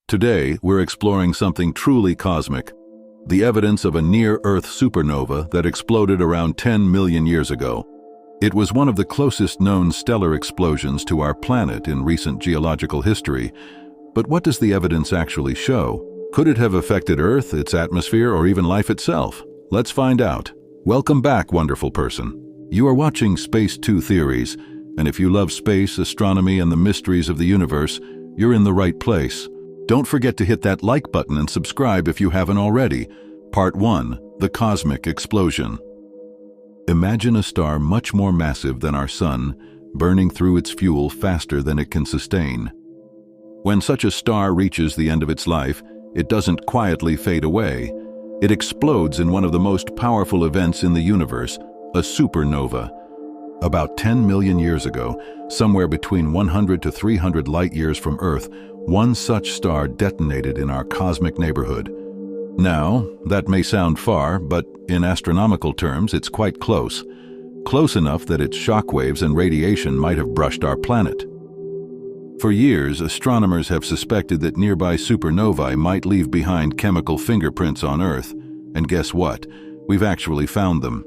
Today, we're exploring something truly cosmic, the evidence of a near-Earth supernova that exploded around 10 million years ago. It was one of the closest known stellar explosions to our planet in recent geological history. But what does the evidence actually show? Could it have affected Earth, its atmosphere, or even life itself? Let's find out. Welcome back, wonderful person. You are watching Space2 Theories, and if you love space, astronomy, and the mysteries of the universe, you're in the right place. Don't forget to hit that like button and subscribe if you haven't already. Part 1. The Cosmic Explosion. Imagine a star much more massive than our Sun, burning through its fuel faster than it can sustain. When such a star reaches the end of its life, it doesn't quietly fade away. It explodes in one of the most powerful events in the universe, a supernova. About 10 million years ago, somewhere between 100 to 300 light-years from Earth, one such star detonated in our cosmic neighborhood. Now, that may sound far, but in astronomical terms, it's quite close. Close enough that its shockwaves and radiation might have brushed our planet. For years, astronomers have suspected that nearby supernovae might leave behind chemical fingerprints on Earth. And guess what? We've actually found them.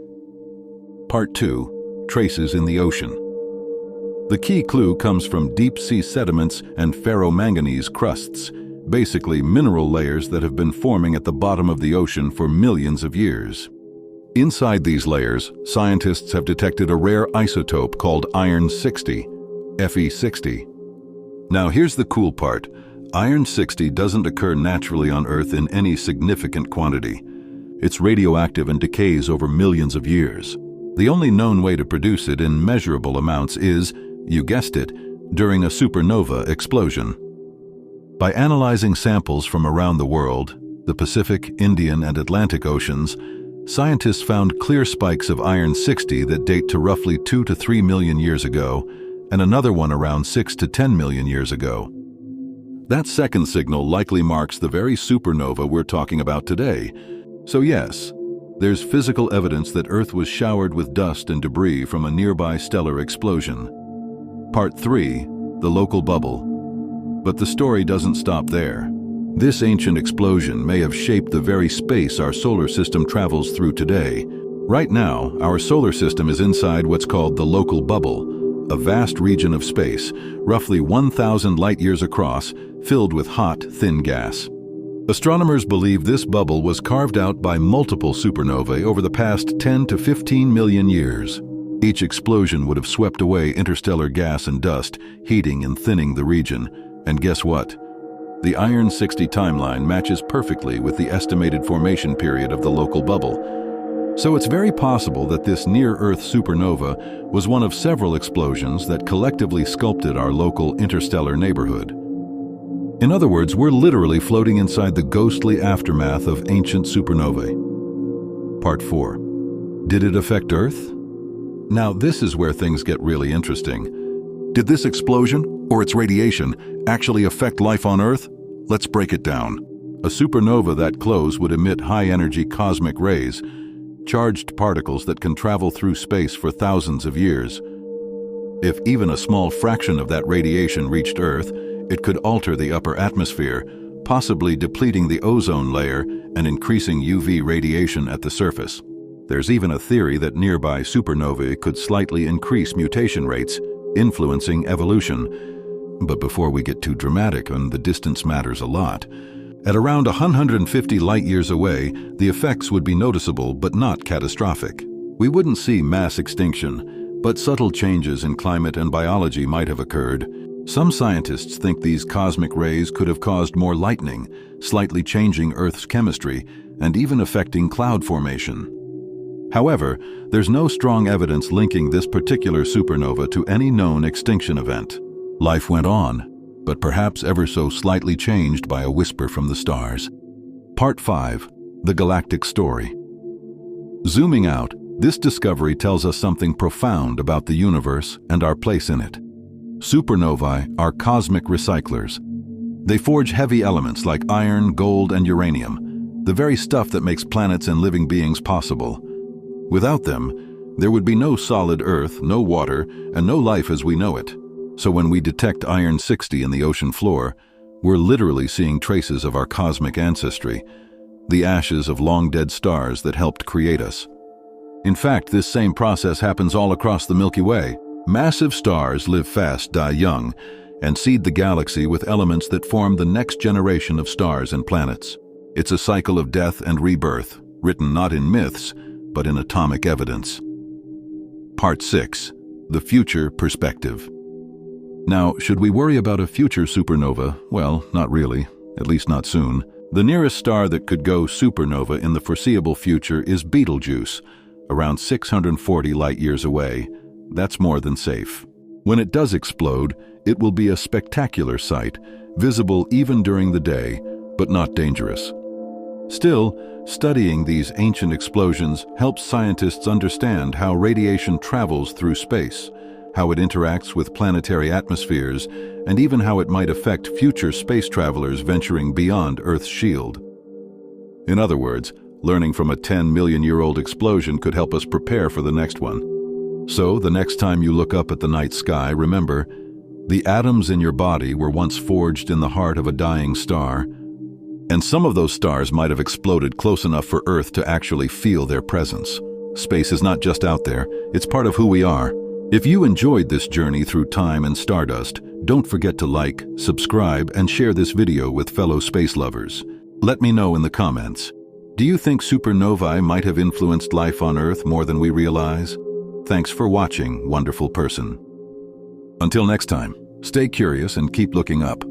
Part 2. Traces in the ocean. The key clue comes from deep-sea sediments and ferromanganese crusts, basically mineral layers that have been forming at the bottom of the ocean for millions of years. Inside these layers, scientists have detected a rare isotope called iron-60, Fe60. Now here's the cool part. Iron-60 doesn't occur naturally on Earth in any significant quantity. It's radioactive and decays over millions of years. The only known way to produce it in measurable amounts is, you guessed it, during a supernova explosion. By analyzing samples from around the world, the Pacific, Indian, and Atlantic Oceans, scientists found clear spikes of iron-60 that date to roughly 2 to 3 million years ago, and another one around 6 to 10 million years ago. That second signal likely marks the very supernova we're talking about today. So yes, there's physical evidence that Earth was showered with dust and debris from a nearby stellar explosion. Part 3. The Local Bubble. But the story doesn't stop there. This ancient explosion may have shaped the very space our solar system travels through today. Right now, our solar system is inside what's called the local bubble, a vast region of space, roughly 1,000 light-years across, filled with hot, thin gas. Astronomers believe this bubble was carved out by multiple supernovae over the past 10 to 15 million years. Each explosion would have swept away interstellar gas and dust, heating and thinning the region. And guess what? The iron-60 timeline matches perfectly with the estimated formation period of the local bubble. So it's very possible that this near-Earth supernova was one of several explosions that collectively sculpted our local interstellar neighborhood. In other words, we're literally floating inside the ghostly aftermath of ancient supernovae. Part 4. Did it affect Earth? Now, this is where things get really interesting. Did this explosion, or its radiation, actually affect life on Earth? Let's break it down. A supernova that close would emit high-energy cosmic rays, charged particles that can travel through space for thousands of years. If even a small fraction of that radiation reached Earth, it could alter the upper atmosphere, possibly depleting the ozone layer and increasing UV radiation at the surface. There's even a theory that nearby supernovae could slightly increase mutation rates, influencing evolution. But before we get too dramatic, and the distance matters a lot, at around 150 light-years away, the effects would be noticeable but not catastrophic. We wouldn't see mass extinction, but subtle changes in climate and biology might have occurred. Some scientists think these cosmic rays could have caused more lightning, slightly changing Earth's chemistry, and even affecting cloud formation. However, there's no strong evidence linking this particular supernova to any known extinction event. Life went on, but perhaps ever so slightly changed by a whisper from the stars. Part 5. The Galactic Story. Zooming out, this discovery tells us something profound about the universe and our place in it. Supernovae are cosmic recyclers. They forge heavy elements like iron, gold, and uranium, the very stuff that makes planets and living beings possible. Without them, there would be no solid Earth, no water, and no life as we know it. So when we detect iron-60 in the ocean floor, We're literally seeing traces of our cosmic ancestry, the ashes of long-dead stars that helped create us. In fact, this same process happens all across the Milky Way. Massive stars live fast, die young, and seed the galaxy with elements that form the next generation of stars and planets. It's a cycle of death and rebirth, written not in myths, but in atomic evidence. Part 6. The Future Perspective. Now, should we worry about a future supernova? Well, not really, at least not soon. The nearest star that could go supernova in the foreseeable future is Betelgeuse, around 640 light-years away. That's more than safe. When it does explode, it will be a spectacular sight, visible even during the day, but not dangerous. Still, studying these ancient explosions helps scientists understand how radiation travels through space, how it interacts with planetary atmospheres, and even how it might affect future space travelers venturing beyond Earth's shield. In other words, learning from a 10-million-year-old explosion could help us prepare for the next one. So, the next time you look up at the night sky, remember, the atoms in your body were once forged in the heart of a dying star, and some of those stars might have exploded close enough for Earth to actually feel their presence. Space is not just out there, it's part of who we are. If you enjoyed this journey through time and stardust, don't forget to like, subscribe, and share this video with fellow space lovers. Let me know in the comments. Do you think supernovae might have influenced life on Earth more than we realize? Thanks for watching, wonderful person. Until next time, stay curious and keep looking up.